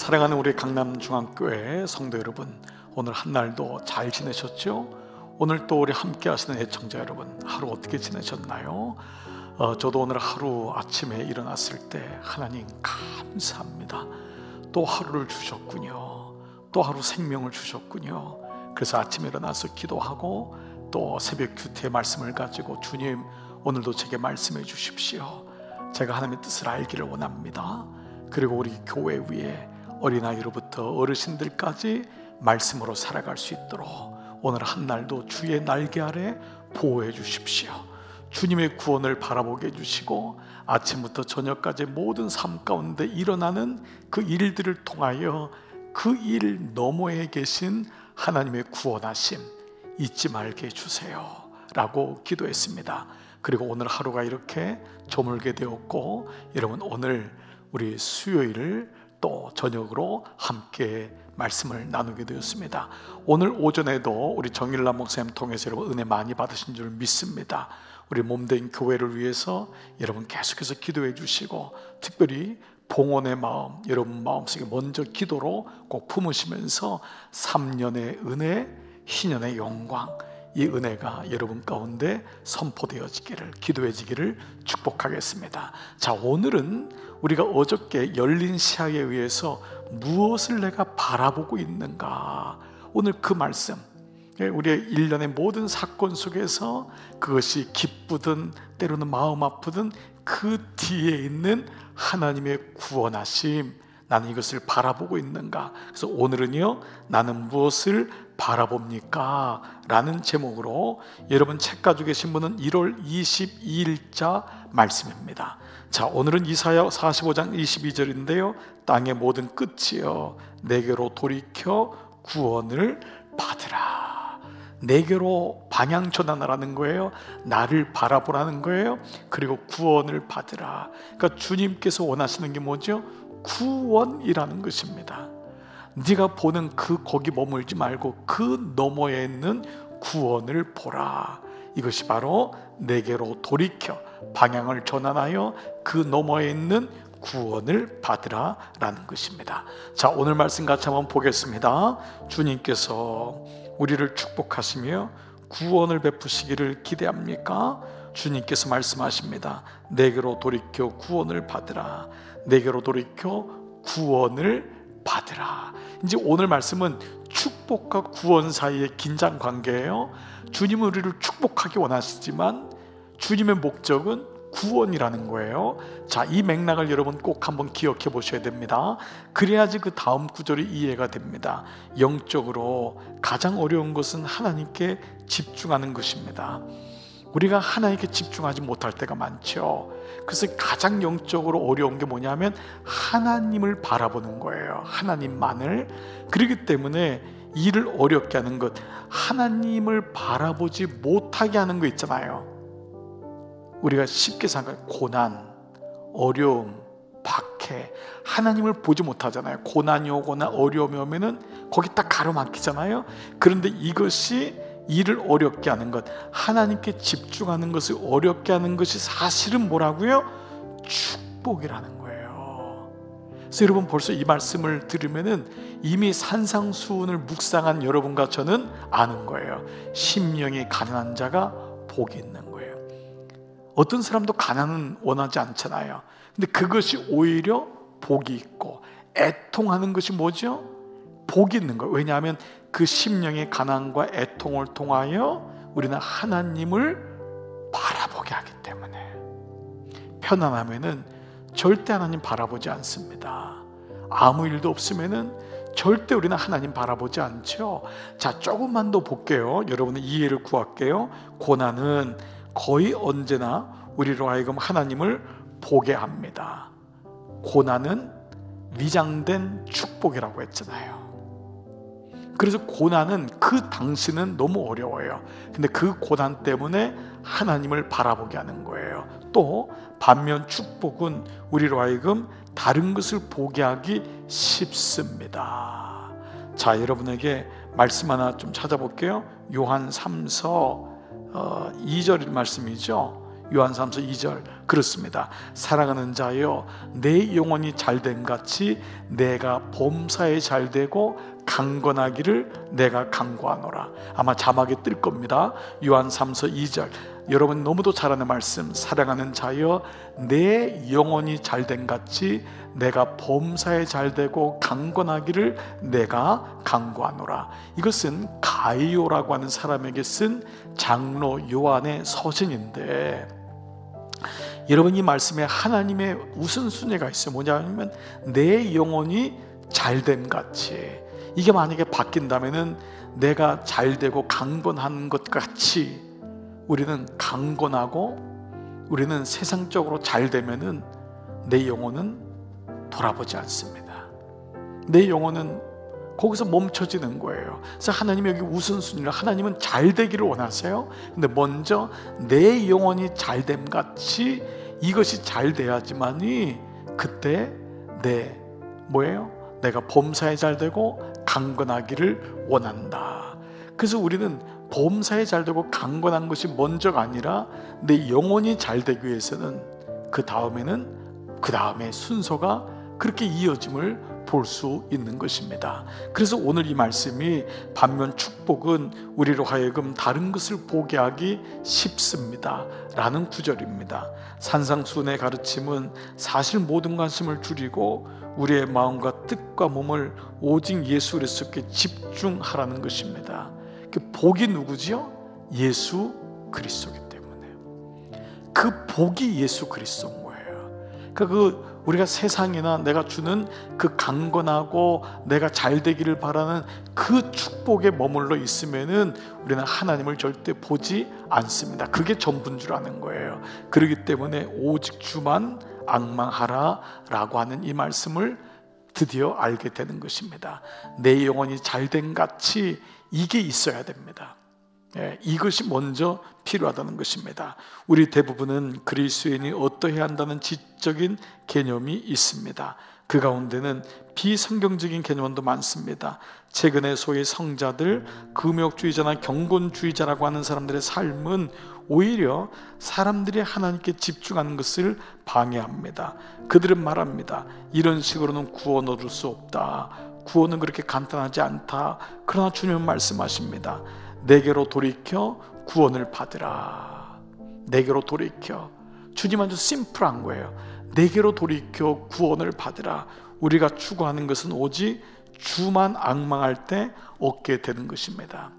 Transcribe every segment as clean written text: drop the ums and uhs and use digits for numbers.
사랑하는 우리 강남중앙교회 성도 여러분, 오늘 한 날도 잘 지내셨죠? 오늘 또 우리 함께 하시는 애청자 여러분, 하루 어떻게 지내셨나요? 저도 오늘 하루 아침에 일어났을 때 하나님 감사합니다. 또 하루를 주셨군요. 또 하루 생명을 주셨군요. 그래서 아침에 일어나서 기도하고 또 새벽 큐티의 말씀을 가지고 주님, 오늘도 제게 말씀해 주십시오. 제가 하나님의 뜻을 알기를 원합니다. 그리고 우리 교회 위에 어린아이로부터 어르신들까지 말씀으로 살아갈 수 있도록 오늘 한 날도 주의 날개 아래 보호해 주십시오. 주님의 구원을 바라보게 해주시고 아침부터 저녁까지 모든 삶 가운데 일어나는 그 일들을 통하여 그 일 너머에 계신 하나님의 구원하심 잊지 말게 해주세요 라고 기도했습니다. 그리고 오늘 하루가 이렇게 저물게 되었고, 여러분 오늘 우리 수요일을 또 저녁으로 함께 말씀을 나누게 되었습니다. 오늘 오전에도 우리 정일남 목사님 통해서 여러분 은혜 많이 받으신 줄 믿습니다. 우리 몸된 교회를 위해서 여러분 계속해서 기도해 주시고, 특별히 봉헌의 마음 여러분 마음속에 먼저 기도로 꼭 품으시면서 3년의 은혜, 희년의 영광, 이 은혜가 여러분 가운데 선포되어지기를, 기도해지기를 축복하겠습니다. 자, 오늘은 우리가 어저께 열린 시야에 의해서 무엇을 내가 바라보고 있는가, 오늘 그 말씀, 우리의 일련의 모든 사건 속에서 그것이 기쁘든 때로는 마음 아프든 그 뒤에 있는 하나님의 구원하심, 나는 이것을 바라보고 있는가. 그래서 오늘은요, 나는 무엇을 바라봅니까? 라는 제목으로 여러분 책 가지고 계신 분은 1월 22일자 말씀입니다. 자, 오늘은 이사야 45장 22절인데요 땅의 모든 끝이여 내게로 돌이켜 구원을 받으라. 내게로 방향 전환하라는 거예요. 나를 바라보라는 거예요. 그리고 구원을 받으라. 그러니까 주님께서 원하시는 게 뭐죠? 구원이라는 것입니다. 네가 보는 그 거기 머물지 말고 그 너머에 있는 구원을 보라. 이것이 바로 내게로 돌이켜 방향을 전환하여 그 너머에 있는 구원을 받으라 라는 것입니다. 자, 오늘 말씀 같이 한번 보겠습니다. 주님께서 우리를 축복하시며 구원을 베푸시기를 기대합니까? 주님께서 말씀하십니다. 내게로 돌이켜 구원을 받으라. 내게로 돌이켜 구원을 받으라. 이제 오늘 말씀은 축복과 구원 사이의 긴장 관계예요. 주님은 우리를 축복하기 원하시지만 주님의 목적은 구원이라는 거예요. 자, 이 맥락을 여러분 꼭 한번 기억해 보셔야 됩니다. 그래야지 그 다음 구절이 이해가 됩니다. 영적으로 가장 어려운 것은 하나님께 집중하는 것입니다. 우리가 하나님께 집중하지 못할 때가 많죠. 그래서 가장 영적으로 어려운 게 뭐냐면 하나님을 바라보는 거예요. 하나님만을. 그렇기 때문에 일을 어렵게 하는 것, 하나님을 바라보지 못하게 하는 거 있잖아요. 우리가 쉽게 생각해 고난, 어려움, 박해, 하나님을 보지 못하잖아요. 고난이 오거나 어려움이 오면은 거기 딱 가로막히잖아요. 그런데 이것이 일을 어렵게 하는 것, 하나님께 집중하는 것을 어렵게 하는 것이 사실은 뭐라고요? 축복이라는 거예요. 그래서 여러분 벌써 이 말씀을 들으면은 이미 산상수훈을 묵상한 여러분과 저는 아는 거예요. 심령이 가난한 자가 복이 있는 거예요. 어떤 사람도 가난은 원하지 않잖아요. 근데 그것이 오히려 복이 있고, 애통하는 것이 뭐죠? 복이 있는 거예요. 왜냐하면 그 심령의 가난과 애통을 통하여 우리는 하나님을 바라보게 하기 때문에. 편안하면은 절대 하나님 바라보지 않습니다. 아무 일도 없으면은 절대 우리는 하나님 바라보지 않죠. 자, 조금만 더 볼게요. 여러분의 이해를 구할게요. 고난은 거의 언제나 우리로 하여금 하나님을 보게 합니다. 고난은 위장된 축복이라고 했잖아요. 그래서 고난은 그 당시는 너무 어려워요. 근데 그 고난 때문에 하나님을 바라보게 하는 거예요. 또 반면 축복은 우리로 하여금 다른 것을 보게 하기 쉽습니다. 자, 여러분에게 말씀 하나 좀 찾아볼게요. 요한 3서 2절 말씀이죠. 요한 3서 2절 그렇습니다. 사랑하는 자여, 내 영혼이 잘됨 같이 내가 범사에 잘되고 강건하기를 내가 간구하노라. 아마 자막에 뜰 겁니다. 요한 3서 2절. 여러분 너무도 잘 아는 말씀. 사랑하는 자여, 내 영혼이 잘됨 같이 내가 범사에 잘되고 강건하기를 내가 간구하노라. 이것은 가이오라고 하는 사람에게 쓴 장로 요한의 서신인데, 여러분 이 말씀에 하나님의 우선순위가 있어요. 뭐냐면 내 영혼이 잘됨 같이. 이게 만약에 바뀐다면은 내가 잘되고 강건한 것 같이 우리는 강건하고 우리는 세상적으로 잘되면은 내 영혼은 돌아보지 않습니다. 내 영혼은 거기서 멈춰지는 거예요. 그래서 하나님이 여기 우선순위를, 하나님은 잘되기를 원하세요. 근데 먼저 내 영혼이 잘됨 같이 이것이 잘돼야지만이 그때 내가 범사에 잘되고 강건하기를 원한다. 그래서 우리는 범사에 잘되고 강건한 것이 먼저가 아니라 내 영혼이 잘되기 위해서는 그 다음에 순서가 그렇게 이어짐을 볼 수 있는 것입니다. 그래서 오늘 이 말씀이 반면 축복은 우리로 하여금 다른 것을 보게 하기 쉽습니다 라는 구절입니다. 산상수훈의 가르침은 사실 모든 관심을 줄이고 우리의 마음과 뜻과 몸을 오직 예수 그리스도께 집중하라는 것입니다. 그 복이 누구지요? 예수 그리스도이기 때문에. 그 복이 예수 그리스도인 거예요. 그러니까 우리가 세상이나 내가 주는 그 강건하고 내가 잘 되기를 바라는 그 축복에 머물러 있으면은 우리는 하나님을 절대 보지 않습니다. 그게 전부인 줄 아는 거예요. 그렇기 때문에 오직 주만 앙망하라 라고 하는 이 말씀을 드디어 알게 되는 것입니다. 내 영혼이 잘된 같이 이게 있어야 됩니다. 이것이 먼저 필요하다는 것입니다. 우리 대부분은 그리스도인이 어떠해야 한다는 지적인 개념이 있습니다. 그 가운데는 비성경적인 개념도 많습니다. 최근에 소위 성자들, 금욕주의자나 경건주의자라고 하는 사람들의 삶은 오히려 사람들이 하나님께 집중하는 것을 방해합니다. 그들은 말합니다. 이런 식으로는 구원 얻을 수 없다. 구원은 그렇게 간단하지 않다. 그러나 주님은 말씀하십니다. 내게로 돌이켜 구원을 받으라. 내게로 돌이켜. 주님 아주 심플한 거예요. 내게로 돌이켜 구원을 받으라. 우리가 추구하는 것은 오직 주만 앙망할 때 얻게 되는 것입니다.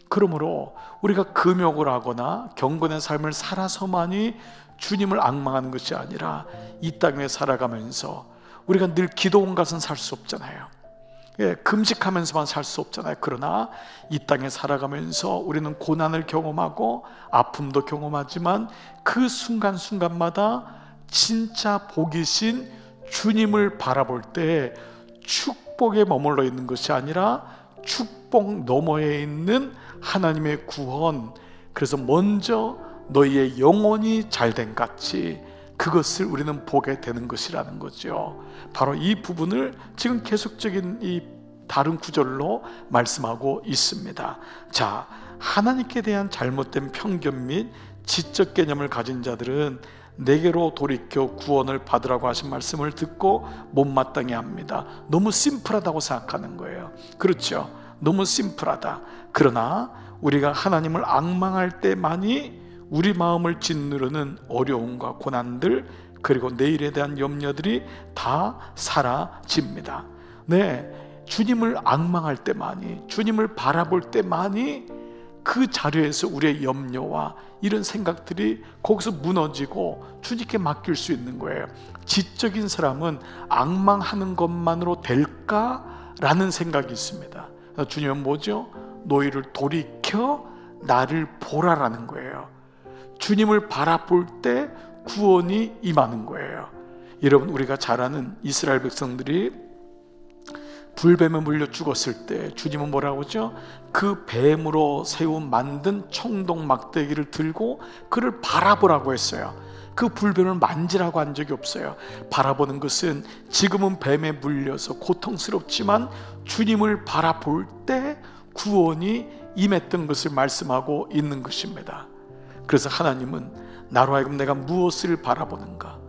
그러므로 우리가 금욕을 하거나 경건의 삶을 살아서만이 주님을 앙망하는 것이 아니라 이 땅에 살아가면서 우리가 늘 기도원 같은 살 수 없잖아요. 금식하면서만 살 수 없잖아요. 그러나 이 땅에 살아가면서 우리는 고난을 경험하고 아픔도 경험하지만 그 순간순간마다 진짜 복이신 주님을 바라볼 때 축복에 머물러 있는 것이 아니라 축복 너머에 있는 하나님의 구원, 그래서 먼저 너희의 영혼이 잘된 같이 그것을 우리는 보게 되는 것이라는 거죠. 바로 이 부분을 지금 계속적인 이 다른 구절로 말씀하고 있습니다. 자, 하나님께 대한 잘못된 편견 및 지적 개념을 가진 자들은 내게로 돌이켜 구원을 받으라고 하신 말씀을 듣고 못마땅해 합니다. 너무 심플하다고 생각하는 거예요. 그렇죠? 너무 심플하다. 그러나 우리가 하나님을 앙망할 때만이 우리 마음을 짓누르는 어려움과 고난들, 그리고 내일에 대한 염려들이 다 사라집니다. 주님을 앙망할 때만이, 주님을 바라볼 때만이 그 자리에서 우리의 염려와 이런 생각들이 거기서 무너지고 주님께 맡길 수 있는 거예요. 지적인 사람은 앙망하는 것만으로 될까라는 생각이 있습니다. 주님은 뭐죠? 너희를 돌이켜 나를 보라라는 거예요. 주님을 바라볼 때 구원이 임하는 거예요. 여러분, 우리가 잘 아는 이스라엘 백성들이 불뱀에 물려 죽었을 때 주님은 뭐라고 하죠? 그 뱀으로 만든 청동 막대기를 들고 그를 바라보라고 했어요. 그 불뱀을 만지라고 한 적이 없어요. 바라보는 것은 지금은 뱀에 물려서 고통스럽지만 주님을 바라볼 때 구원이 임했던 것을 말씀하고 있는 것입니다. 그래서 하나님은 나로 하여금 내가 무엇을 바라보는가,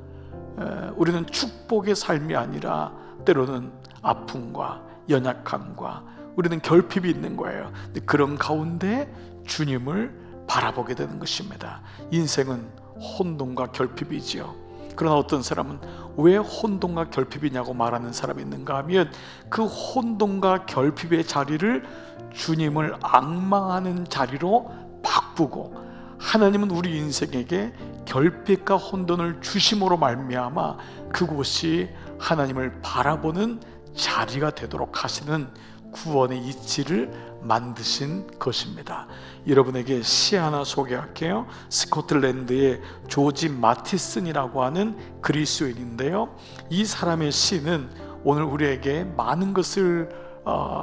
우리는 축복의 삶이 아니라 때로는 아픔과 연약함과 우리는 결핍이 있는 거예요. 근데 그런 가운데 주님을 바라보게 되는 것입니다. 인생은 혼돈과 결핍이지요. 그러나 어떤 사람은 왜 혼돈과 결핍이냐고 말하는 사람이 있는가 하면, 그 혼돈과 결핍의 자리를 주님을 앙망하는 자리로 바꾸고, 하나님은 우리 인생에게 결핍과 혼돈을 주심으로 말미암아 그곳이 하나님을 바라보는 자리가 되도록 하시는 구원의 이치를 만드신 것입니다. 여러분에게 시 하나 소개할게요. 스코틀랜드의 조지 마티슨이라고 하는 그리스도인인데요, 이 사람의 시는 오늘 우리에게 많은 것을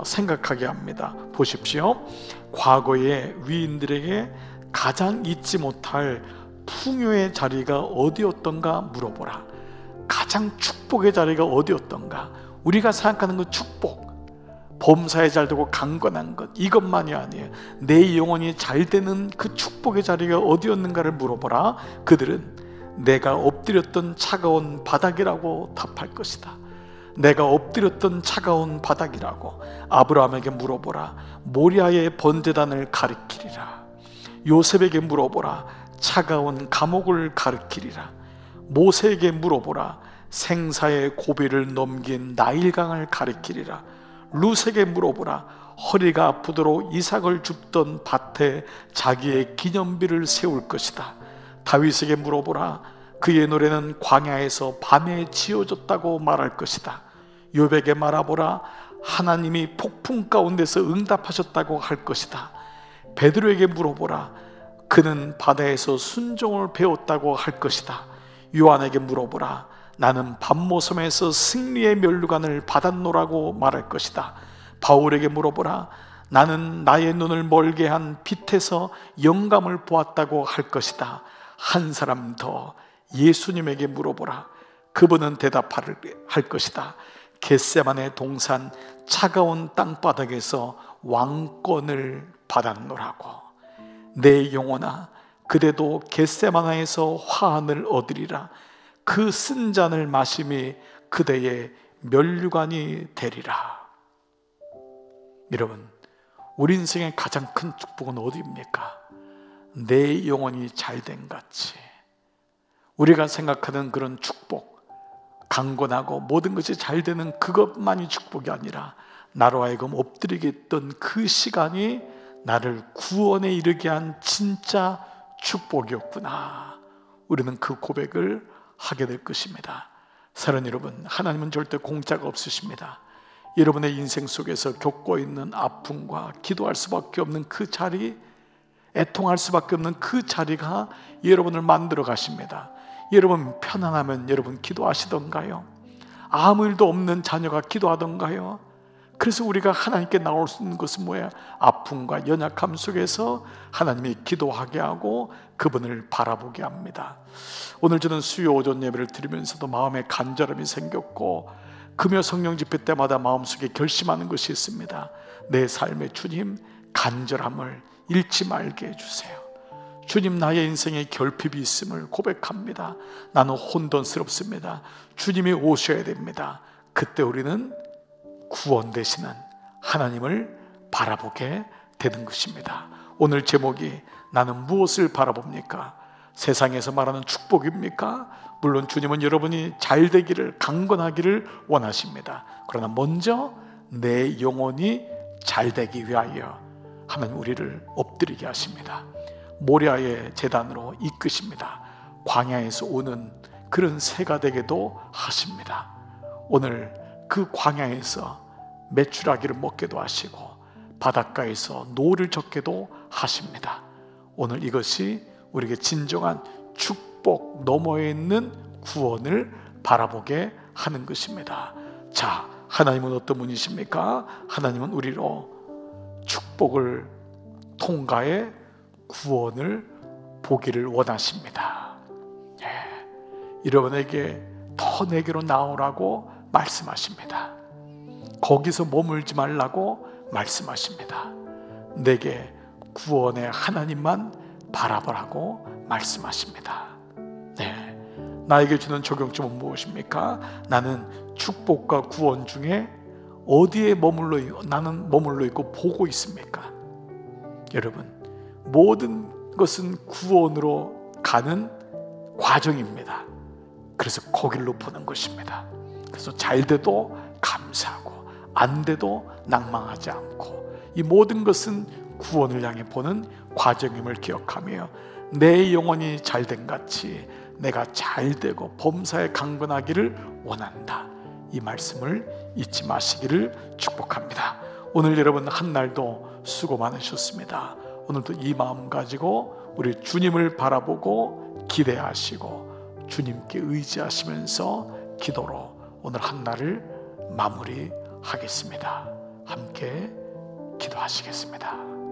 생각하게 합니다. 보십시오. 과거의 위인들에게 가장 잊지 못할 풍요의 자리가 어디였던가 물어보라. 가장 축복의 자리가 어디였던가. 우리가 생각하는 그 축복, 범사에 잘 되고 강건한 것, 이것만이 아니에요. 내 영혼이 잘 되는 그 축복의 자리가 어디였는가를 물어보라. 그들은 내가 엎드렸던 차가운 바닥이라고 답할 것이다. 내가 엎드렸던 차가운 바닥이라고. 아브라함에게 물어보라. 모리아의 번제단을 가리키리라. 요셉에게 물어보라. 차가운 감옥을 가리키리라. 모세에게 물어보라. 생사의 고비를 넘긴 나일강을 가리키리라. 룻에게 물어보라. 허리가 아프도록 이삭을 줍던 밭에 자기의 기념비를 세울 것이다. 다윗에게 물어보라. 그의 노래는 광야에서 밤에 지어졌다고 말할 것이다. 욥에게 말하보라. 하나님이 폭풍 가운데서 응답하셨다고 할 것이다. 베드로에게 물어보라. 그는 바다에서 순종을 배웠다고 할 것이다. 요한에게 물어보라. 나는 밤모섬에서 승리의 면류관을 받았노라고 말할 것이다. 바울에게 물어보라. 나는 나의 눈을 멀게 한 빛에서 영감을 보았다고 할 것이다. 한 사람 더, 예수님에게 물어보라. 그분은 대답할 것이다. 겟세마네 동산 차가운 땅바닥에서 왕권을 받았노라고. 내 영혼아, 그대도 겟세마나에서 화환을 얻으리라. 그 쓴 잔을 마심이 그대의 면류관이 되리라. 여러분, 우리 인생의 가장 큰 축복은 어디입니까? 내 영혼이 잘된 같이. 우리가 생각하는 그런 축복, 강건하고 모든 것이 잘 되는 그것만이 축복이 아니라, 나로 하여금 엎드리게 했던 그 시간이 나를 구원에 이르게 한 진짜 축복이었구나. 우리는 그 고백을 하게 될 것입니다. 사랑하는 여러분, 하나님은 절대 공짜가 없으십니다. 여러분의 인생 속에서 겪고 있는 아픔과 기도할 수밖에 없는 그 자리, 애통할 수밖에 없는 그 자리가 여러분을 만들어 가십니다. 여러분 편안하면 여러분 기도하시던가요? 아무 일도 없는 자녀가 기도하던가요? 그래서 우리가 하나님께 나올 수 있는 것은 뭐야? 아픔과 연약함 속에서 하나님이 기도하게 하고 그분을 바라보게 합니다. 오늘 저는 수요 오전 예배를 드리면서도 마음에 간절함이 생겼고, 금요 성령 집회 때마다 마음속에 결심하는 것이 있습니다. 내 삶의 주님, 간절함을 잃지 말게 해주세요. 주님, 나의 인생에 결핍이 있음을 고백합니다. 나는 혼돈스럽습니다. 주님이 오셔야 됩니다. 그때 우리는 구원 되시는 하나님을 바라보게 되는 것입니다. 오늘 제목이 나는 무엇을 바라봅니까? 세상에서 말하는 축복입니까? 물론 주님은 여러분이 잘 되기를, 강건하기를 원하십니다. 그러나 먼저 내 영혼이 잘 되기 위하여 하나님 우리를 엎드리게 하십니다. 모리아의 제단으로 이끄십니다. 광야에서 오는 그런 새가 되게도 하십니다. 오늘 그 광야에서 메추라기를 먹게도 하시고 바닷가에서 노를 젓게도 하십니다. 오늘 이것이 우리에게 진정한 축복 너머에 있는 구원을 바라보게 하는 것입니다. 자, 하나님은 어떤 분이십니까? 하나님은 우리로 축복을 통과해 구원을 보기를 원하십니다. 여러분에게 더 내게로 나오라고 말씀하십니다. 거기서 머물지 말라고 말씀하십니다. 내게 구원의 하나님만 바라보라고 말씀하십니다. 네, 나에게 주는 적용점은 무엇입니까? 나는 축복과 구원 중에 어디에 나는 머물러 있고 보고 있습니까? 여러분, 모든 것은 구원으로 가는 과정입니다. 그래서 거길로 보는 것입니다. 그래서 잘 돼도 감사하고 안 돼도 낭망하지 않고, 이 모든 것은 구원을 향해 보는 과정임을 기억하며 내 영혼이 잘된 같이 내가 잘되고 범사에 강건하기를 원한다. 이 말씀을 잊지 마시기를 축복합니다. 오늘 여러분 한날도 수고 많으셨습니다. 오늘도 이 마음 가지고 우리 주님을 바라보고 기대하시고 주님께 의지하시면서 기도로 오늘 한날을 마무리하겠습니다. 함께 기도하시겠습니다.